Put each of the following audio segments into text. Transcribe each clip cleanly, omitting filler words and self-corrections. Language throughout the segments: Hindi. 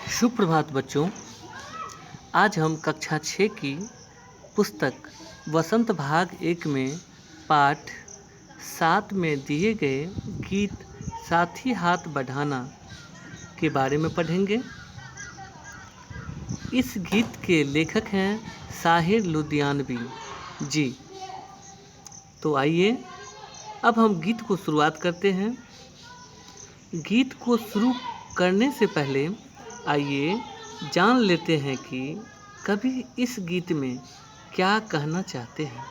सुप्रभात बच्चों। आज हम कक्षा 6 की पुस्तक वसंत भाग 1 में पाठ 7 में दिए गए गीत साथी हाथ बढ़ाना के बारे में पढ़ेंगे। इस गीत के लेखक हैं साहिर लुधियानवी जी। तो आइए अब हम गीत को शुरुआत करते हैं। गीत को शुरू करने से पहले आइए जान लेते हैं कि कवि इस गीत में क्या कहना चाहते हैं।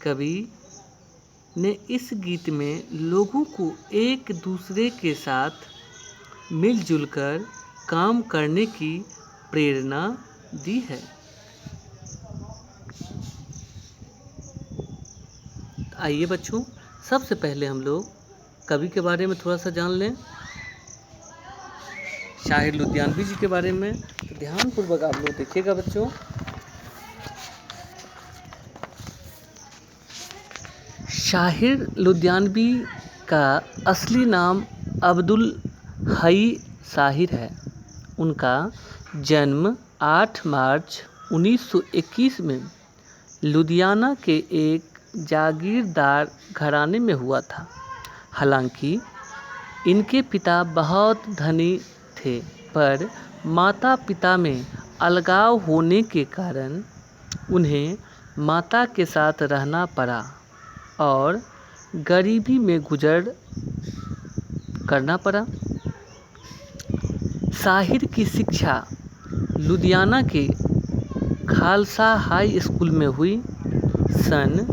कवि ने इस गीत में लोगों को एक दूसरे के साथ मिलजुल कर काम करने की प्रेरणा दी है। आइए बच्चों, सबसे पहले हम लोग कवि के बारे में थोड़ा सा जान लें, साहिर लुधियानवी जी के बारे में। तो ध्यानपूर्वक आप लोग देखिएगा बच्चों। साहिर लुधियानवी का असली नाम अब्दुल हई साहिर है। उनका जन्म 8 मार्च 1921 में लुधियाना के एक जागीरदार घराने में हुआ था। हालांकि इनके पिता बहुत धनी थे, पर माता पिता में अलगाव होने के कारण उन्हें माता के साथ रहना पड़ा और गरीबी में गुजर करना पड़ा। साहिर की शिक्षा लुधियाना के खालसा हाई स्कूल में हुई। सन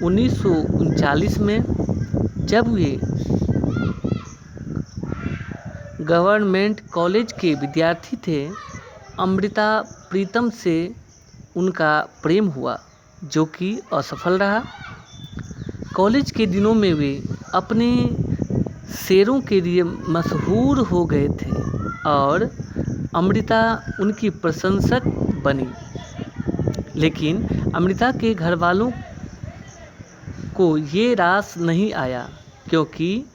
1939 में जब वे गवर्नमेंट कॉलेज के विद्यार्थी थे, अमृता प्रीतम से उनका प्रेम हुआ, जो कि असफल रहा। कॉलेज के दिनों में वे अपने शेरों के लिए मशहूर हो गए थे और अमृता उनकी प्रशंसक बनी। लेकिन अमृता के घर वालों को ये रास नहीं आया, क्योंकि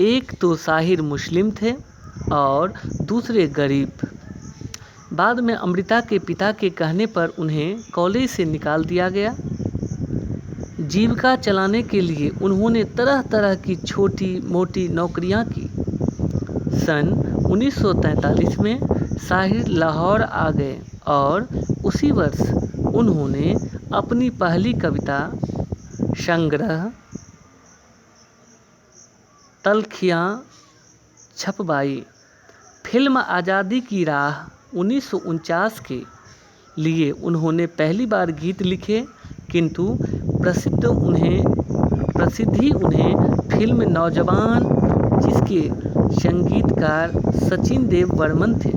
एक तो साहिर मुस्लिम थे और दूसरे गरीब। बाद में अमृता के पिता के कहने पर उन्हें कॉलेज से निकाल दिया गया। जीविका चलाने के लिए उन्होंने तरह तरह की छोटी मोटी नौकरियां की। सन 1943 में साहिर लाहौर आ गए और उसी वर्ष उन्होंने अपनी पहली कविता संग्रह तलखियाँ छपवाई। फिल्म आज़ादी की राह 1949 के लिए उन्होंने पहली बार गीत लिखे, किंतु प्रसिद्धि उन्हें फिल्म नौजवान, जिसके संगीतकार सचिन देव बर्मन थे,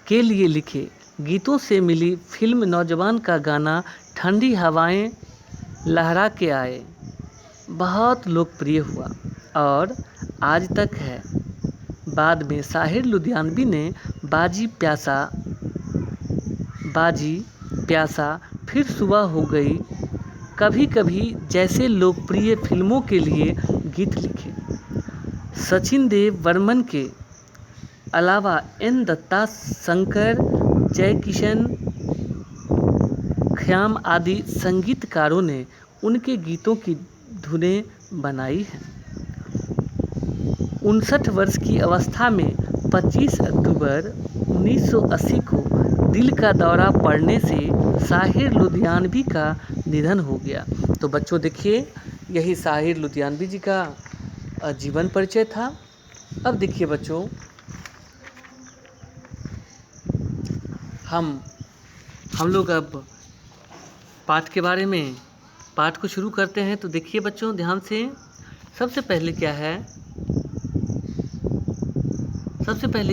के लिए लिखे गीतों से मिली। फिल्म नौजवान का गाना ठंडी हवाएं लहरा के आए बहुत लोकप्रिय हुआ और आज तक है। बाद में साहिर लुधियानवी ने बाजी प्यासा, फिर सुबह हो गई, कभी कभी जैसे लोकप्रिय फिल्मों के लिए गीत लिखे। सचिन देव बर्मन के अलावा एन दत्ता, शंकर जयकिशन, ख़याम आदि संगीतकारों ने उनके गीतों की धुनें बनाई हैं। 59 वर्ष की अवस्था में 25 अक्टूबर 1980 को दिल का दौरा पड़ने से साहिर लुधियानवी का निधन हो गया। तो बच्चों देखिए, यही साहिर लुधियानवी जी का जीवन परिचय था। अब देखिए बच्चों, हम लोग अब पाठ के बारे में पाठ को शुरू करते हैं। तो देखिए बच्चों ध्यान से, सबसे पहले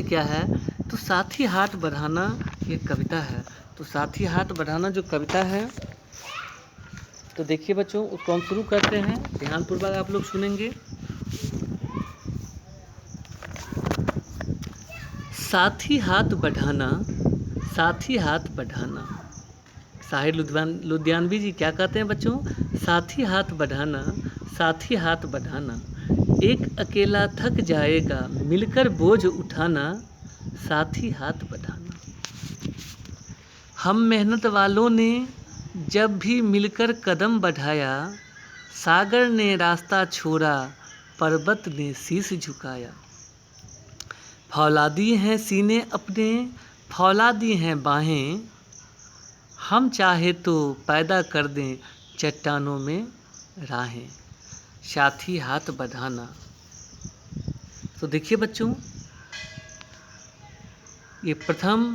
क्या है तो साथी हाथ बढ़ाना ये कविता है। तो साथी हाथ बढ़ाना जो कविता है, तो देखिए बच्चों उसको हम शुरू करते हैं। ध्यानपूर्वक आप लोग सुनेंगे। साथी हाथ बढ़ाना, साथी हाथ बढ़ाना। साहिर लुधियानवी जी क्या कहते हैं बच्चों? साथी हाथ बढ़ाना, साथी हाथ बढ़ाना, एक अकेला थक जाएगा, मिलकर बोझ उठाना, साथी हाथ बढ़ाना। हम मेहनत वालों ने जब भी मिलकर कदम बढ़ाया, सागर ने रास्ता छोड़ा, पर्वत ने शीश झुकाया। फौलादी हैं सीने अपने, फौलादी हैं बाहें, हम चाहे तो पैदा कर दें चट्टानों में राहें, साथी हाथ बढ़ाना। तो देखिए बच्चों, ये प्रथम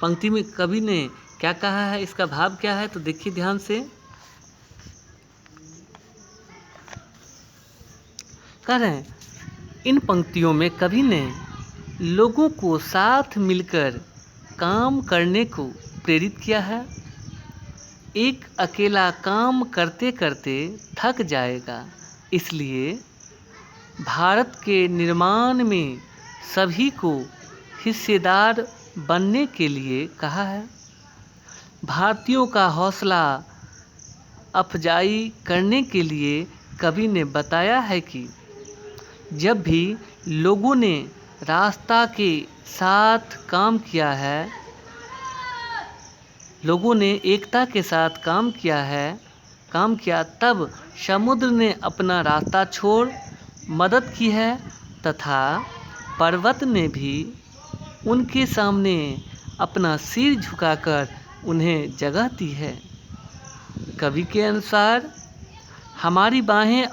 पंक्ति में कवि ने क्या कहा है, इसका भाव क्या है, तो देखिए ध्यान से। कह रहे हैं, इन पंक्तियों में कवि ने लोगों को साथ मिलकर काम करने को प्रेरित किया है। एक अकेला काम करते करते थक जाएगा, इसलिए भारत के निर्माण में सभी को हिस्सेदार बनने के लिए कहा है। भारतीयों का हौसला अफजाई करने के लिए कवि ने बताया है कि जब भी लोगों ने रास्ता के साथ काम किया है, लोगों ने एकता के साथ काम किया, तब समुद्र ने अपना रास्ता छोड़ मदद की है तथा पर्वत ने भी उनके सामने अपना सिर झुकाकर उन्हें जगह दी है। कवि के अनुसार हमारी बाहें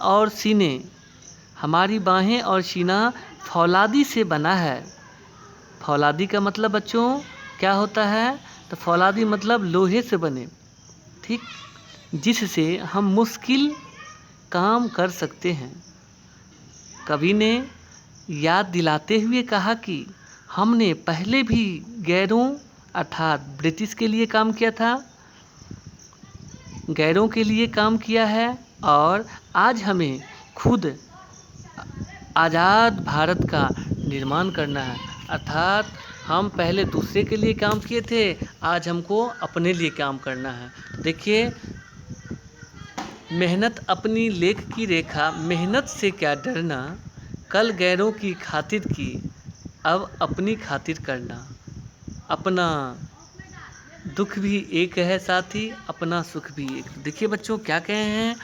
और सीना फौलादी से बना है। फौलादी का मतलब बच्चों क्या होता है, तो फौलादी मतलब लोहे से बने, ठीक, जिससे हम मुश्किल काम कर सकते हैं। कवि ने याद दिलाते हुए कहा कि हमने पहले भी गैरों अर्थात ब्रिटिश के लिए काम किया था, गैरों के लिए काम किया है, और आज हमें खुद आज़ाद भारत का निर्माण करना है। अर्थात हम पहले दूसरे के लिए काम किए थे, आज हमको अपने लिए काम करना है। देखिए, मेहनत अपनी लेख की रेखा, मेहनत से क्या डरना, कल गैरों की खातिर की, अब अपनी खातिर करना। अपना दुख भी एक है साथी, अपना सुख भी एक। देखिए बच्चों, क्या कहे हैं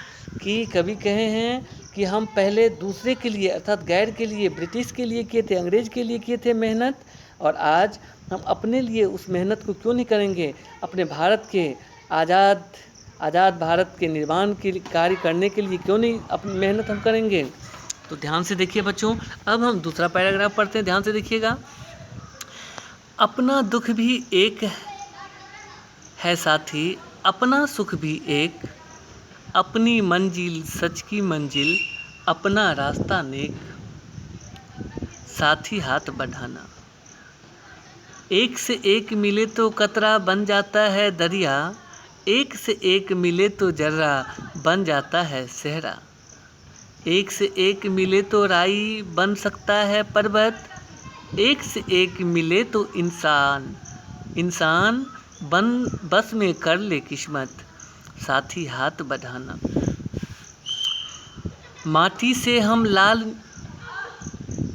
कि कवि कहे हैं कि हम पहले दूसरे के लिए अर्थात गैर के लिए, ब्रिटिश के लिए किए थे, अंग्रेज के लिए किए थे मेहनत, और आज हम अपने लिए उस मेहनत को क्यों नहीं करेंगे, अपने भारत के आज़ाद भारत के निर्माण के कार्य करने के लिए क्यों नहीं अपनी मेहनत हम करेंगे। तो ध्यान से देखिए बच्चों, अब हम दूसरा पैराग्राफ पढ़ते हैं, ध्यान से देखिएगा। अपना दुख भी एक है साथी, अपना सुख भी एक, अपनी मंजिल सच की मंजिल, अपना रास्ता नेक, साथी हाथ बढ़ाना। एक से एक मिले तो कतरा बन जाता है दरिया, एक से एक मिले तो जर्रा बन जाता है सहरा, एक से एक मिले तो राई बन सकता है पर्वत, एक से एक मिले तो इंसान बस में कर ले किस्मत, साथी हाथ बढ़ाना। माटी से हम लाल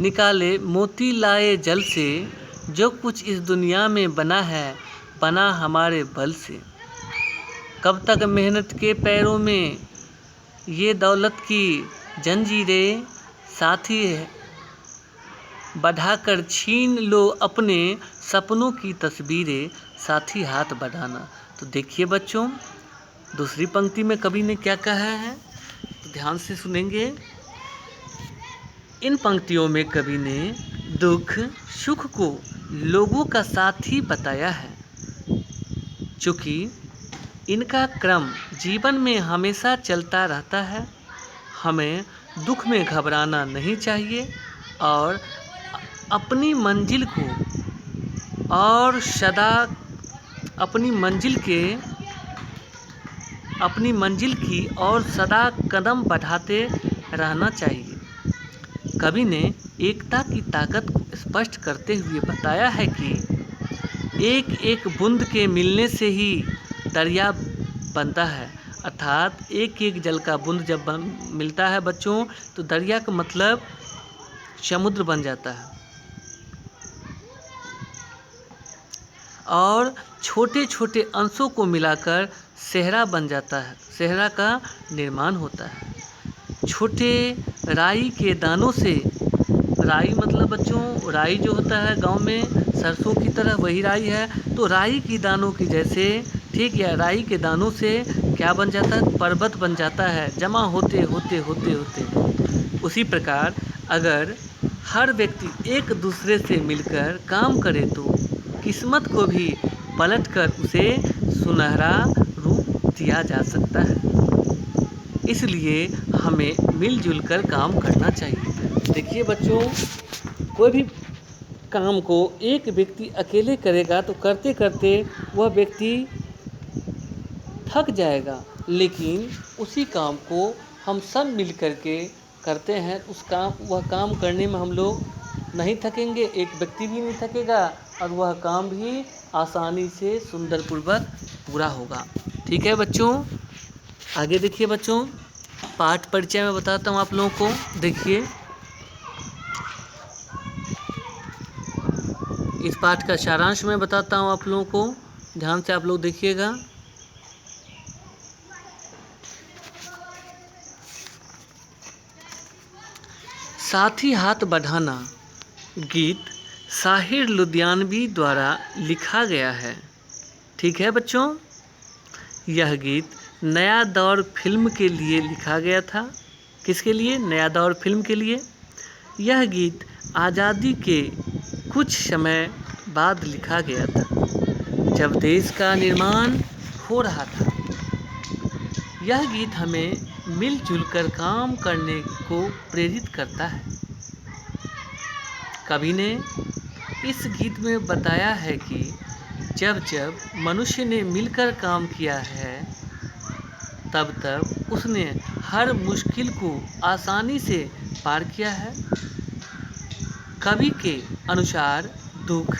निकाले मोती लाए जल से, जो कुछ इस दुनिया में बना है बना हमारे बल से। कब तक मेहनत के पैरों में ये दौलत की जंजीरें, साथी बढ़ाकर छीन लो अपने सपनों की तस्वीरें, साथी हाथ बढ़ाना। तो देखिए बच्चों, दूसरी पंक्ति में कवि ने क्या कहा है, तो ध्यान से सुनेंगे। इन पंक्तियों में कवि ने दुख सुख को लोगों का साथी बताया है, चूँकि इनका क्रम जीवन में हमेशा चलता रहता है। हमें दुख में घबराना नहीं चाहिए और अपनी मंजिल को और सदा अपनी मंजिल की और सदा कदम बढ़ाते रहना चाहिए। कवि ने एकता की ताकत को स्पष्ट करते हुए बताया है कि एक एक बूंद के मिलने से ही दरिया बनता है, अर्थात एक एक जल का बूंद जब मिलता है बच्चों तो दरिया का मतलब समुद्र बन जाता है और छोटे छोटे अंशों को मिलाकर सेहरा बन जाता है, सेहरा का निर्माण होता है। छोटे राई के दानों से, राई मतलब बच्चों राई जो होता है गांव में सरसों की तरह वही राई है, तो राई की दानों की जैसे ठीक है, राई के दानों से क्या बन जाता है, पर्वत बन जाता है जमा होते होते होते होते। उसी प्रकार अगर हर व्यक्ति एक दूसरे से मिलकर काम करे तो किस्मत को भी पलटकर उसे सुनहरा रूप दिया जा सकता है। इसलिए हमें मिलजुल कर काम करना चाहिए। देखिए बच्चों, कोई भी काम को एक व्यक्ति अकेले करेगा तो करते करते वह व्यक्ति थक जाएगा, लेकिन उसी काम को हम सब मिल कर के करते हैं, वह काम करने में हम लोग नहीं थकेंगे, एक व्यक्ति भी नहीं थकेगा और वह काम भी आसानी से सुंदरपूर्वक पूरा होगा। ठीक है बच्चों, आगे देखिए बच्चों, पाठ परिचय में बताता हूँ आप लोगों को। देखिए इस पाठ का सारांश मैं बताता हूँ आप लोगों को, ध्यान से आप लोग देखिएगा। साथी हाथ बढ़ाना गीत साहिर लुधियानवी द्वारा लिखा गया है। ठीक है बच्चों, यह गीत नया दौर फिल्म के लिए लिखा गया था। किसके लिए? नया दौर फिल्म के लिए। यह गीत आज़ादी के कुछ समय बाद लिखा गया था, जब देश का निर्माण हो रहा था। यह गीत हमें मिलजुल कर काम करने को प्रेरित करता है। कवि ने इस गीत में बताया है कि जब जब मनुष्य ने मिलकर काम किया है तब तब उसने हर मुश्किल को आसानी से पार किया है। कवि के अनुसार दुख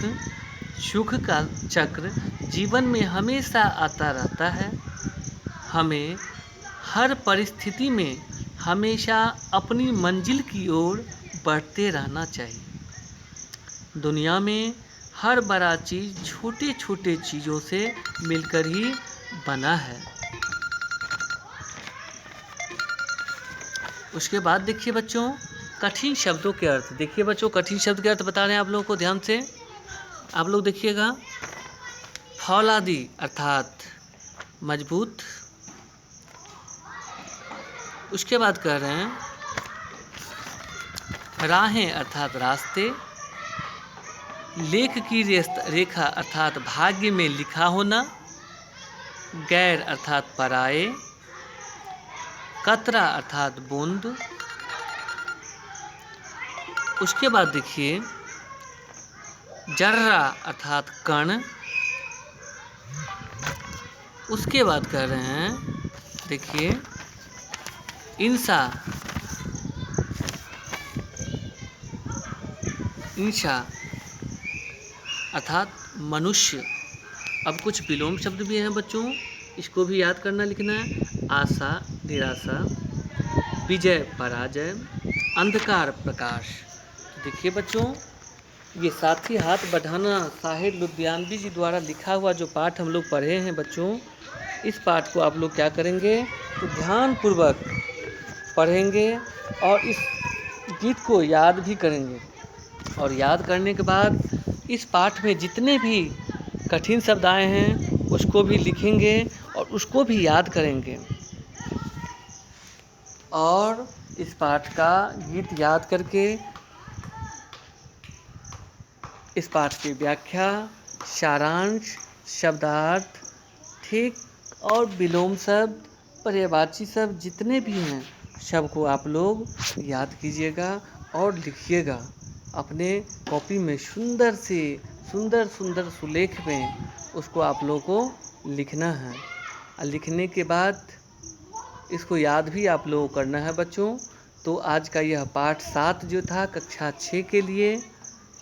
सुख का चक्र जीवन में हमेशा आता रहता है। हमें हर परिस्थिति में हमेशा अपनी मंजिल की ओर बढ़ते रहना चाहिए। दुनिया में हर बड़ा चीज़ छोटे छोटे चीज़ों से मिलकर ही बना है। उसके बाद देखिए बच्चों, कठिन शब्दों के अर्थ। देखिए बच्चों, कठिन शब्द के अर्थ बता रहे हैं आप लोगों को, ध्यान से आप लोग देखिएगा। फौलादी अर्थात मजबूत। उसके बाद कह रहे हैं राहें अर्थात रास्ते। लेख की रेखा अर्थात भाग्य में लिखा होना। गैर अर्थात पराये। कतरा अर्थात बूंद। उसके बाद देखिए जर्रा अर्थात कण। उसके बाद कह रहे हैं देखिए इंसा अर्थात मनुष्य। अब कुछ विलोम शब्द भी हैं बच्चों, इसको भी याद करना लिखना है। आशा निराशा, विजय पराजय, अंधकार प्रकाश। तो देखिए बच्चों, ये साथी हाथ बढ़ाना साहिर लुधियानवी जी द्वारा लिखा हुआ जो पाठ हम लोग पढ़े हैं बच्चों, इस पाठ को आप लोग क्या करेंगे तो ध्यानपूर्वक पढ़ेंगे और इस गीत को याद भी करेंगे। और याद करने के बाद इस पाठ में जितने भी कठिन शब्द आए हैं उसको भी लिखेंगे और उसको भी याद करेंगे। और इस पाठ का गीत याद करके इस पाठ की व्याख्या, सारांश, शब्दार्थ, ठीक, और विलोम शब्द, पर्यायवाची शब्द जितने भी हैं सबको आप लोग याद कीजिएगा और लिखिएगा। अपने कॉपी में सुंदर से सुंदर सुंदर सुलेख में उसको आप लोगों को लिखना है। और लिखने के बाद इसको याद भी आप लोगों को करना है बच्चों। तो आज का यह पाठ 7 जो था कक्षा 6 के लिए,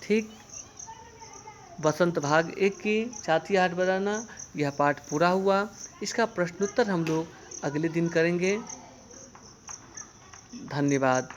ठीक, बसंत भाग 1 की साथी हाथ बढ़ाना, यह पाठ पूरा हुआ। इसका प्रश्नोत्तर हम लोग अगले दिन करेंगे। धन्यवाद।